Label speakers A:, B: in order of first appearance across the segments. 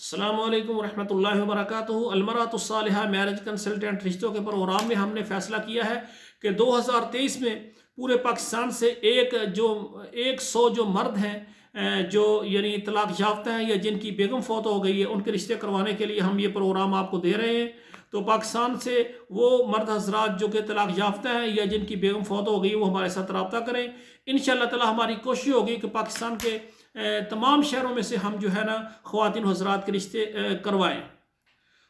A: السلام علیکم ورحمۃ اللہ وبرکاتہ۔ المرأۃ الصالحہ میرج کنسلٹنٹ رشتوں کے پروگرام میں ہم نے فیصلہ کیا ہے کہ 2023 میں پورے پاکستان سے 100 جو مرد ہیں جو یعنی طلاق یافتہ ہیں یا جن کی بیگم فوت ہو گئی ہے ان کے رشتے کروانے کے لیے ہم یہ پروگرام آپ کو دے رہے ہیں۔ تو پاکستان سے وہ مرد حضرات جو کہ طلاق یافتہ ہیں یا جن کی بیگم فوت ہو گئی وہ ہمارے ساتھ رابطہ کریں۔ انشاءاللہ تعالی ہماری کوشش ہوگی کہ پاکستان کے تمام شہروں میں سے ہم جو ہے نا خواتین حضرات کے رشتے کروائیں۔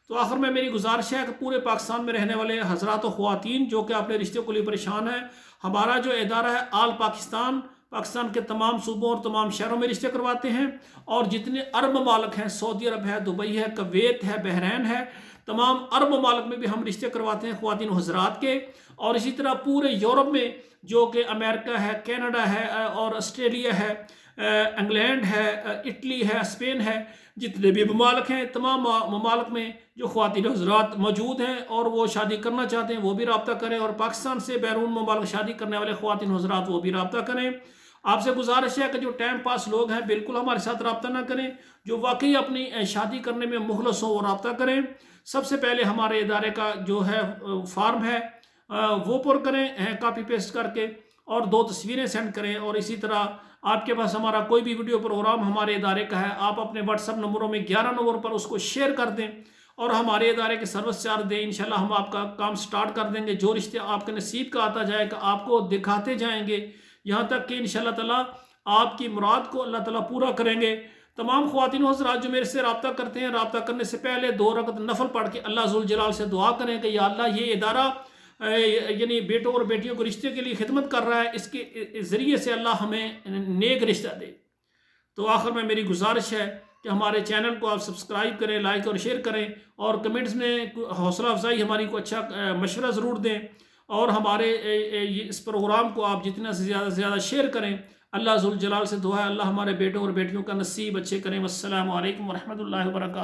A: تو آخر میں میری گزارش ہے کہ پورے پاکستان میں رہنے والے حضرات و خواتین جو کہ اپنے رشتے کو لیے پریشان ہیں، ہمارا جو ادارہ ہے آل پاکستان کے تمام صوبوں اور تمام شہروں میں رشتے کرواتے ہیں، اور جتنے عرب ممالک ہیں، سعودی عرب ہے، دبئی ہے، کویت ہے، بحرین ہے، تمام عرب ممالک میں بھی ہم رشتے کرواتے ہیں خواتین و حضرات کے، اور اسی طرح پورے یورپ میں جو کہ امریکہ ہے، کینیڈا ہے اور آسٹریلیا ہے، انگلینڈ ہے، اٹلی ہے، اسپین ہے، جتنے بھی ممالک ہیں تمام ممالک میں جو خواتین حضرات موجود ہیں اور وہ شادی کرنا چاہتے ہیں وہ بھی رابطہ کریں، اور پاکستان سے بیرون ممالک شادی کرنے والے خواتین حضرات وہ بھی رابطہ کریں۔ آپ سے گزارش ہے کہ جو ٹائم پاس لوگ ہیں بالکل ہمارے ساتھ رابطہ نہ کریں، جو واقعی اپنی شادی کرنے میں مخلص ہوں وہ رابطہ کریں۔ سب سے پہلے ہمارے ادارے کا جو ہے فارم ہے وہ پر کریں کاپی پیسٹ کر کے، اور 2 تصویریں سینڈ کریں، اور اسی طرح آپ کے پاس ہمارا کوئی بھی ویڈیو پروگرام ہمارے ادارے کا ہے آپ اپنے واٹس ایپ نمبروں میں 11 نمبر پر اس کو شیئر کر دیں اور ہمارے ادارے کے سروس چارج دیں۔ انشاءاللہ ہم آپ کا کام سٹارٹ کر دیں گے، جو رشتے آپ کے نصیب کا آتا جائے گا آپ کو دکھاتے جائیں گے، یہاں تک کہ انشاءاللہ تعالی آپ کی مراد کو اللہ تعالیٰ پورا کریں گے۔ تمام خواتین حضرات جو میرے سے رابطہ کرتے ہیں، رابطہ کرنے سے پہلے 2 رکعت نفل پڑھ کے اللہ ذوالجلال سے دعا کریں کہ یا اللہ یہ ادارہ یعنی بیٹوں اور بیٹیوں کو رشتے کے لیے خدمت کر رہا ہے، اس کے ذریعے سے اللہ ہمیں نیک رشتہ دے۔ تو آخر میں میری گزارش ہے کہ ہمارے چینل کو آپ سبسکرائب کریں، لائک اور شیئر کریں، اور کمنٹس میں حوصلہ افزائی ہماری کو اچھا مشورہ ضرور دیں، اور ہمارے اس پروگرام کو آپ جتنا سے زیادہ شیئر کریں۔ اللہ ذوالجلال سے دعا ہے اللہ ہمارے بیٹوں اور بیٹیوں کا نصیب اچھے کریں۔ والسلام علیکم ورحمۃ اللہ وبرکاتہ۔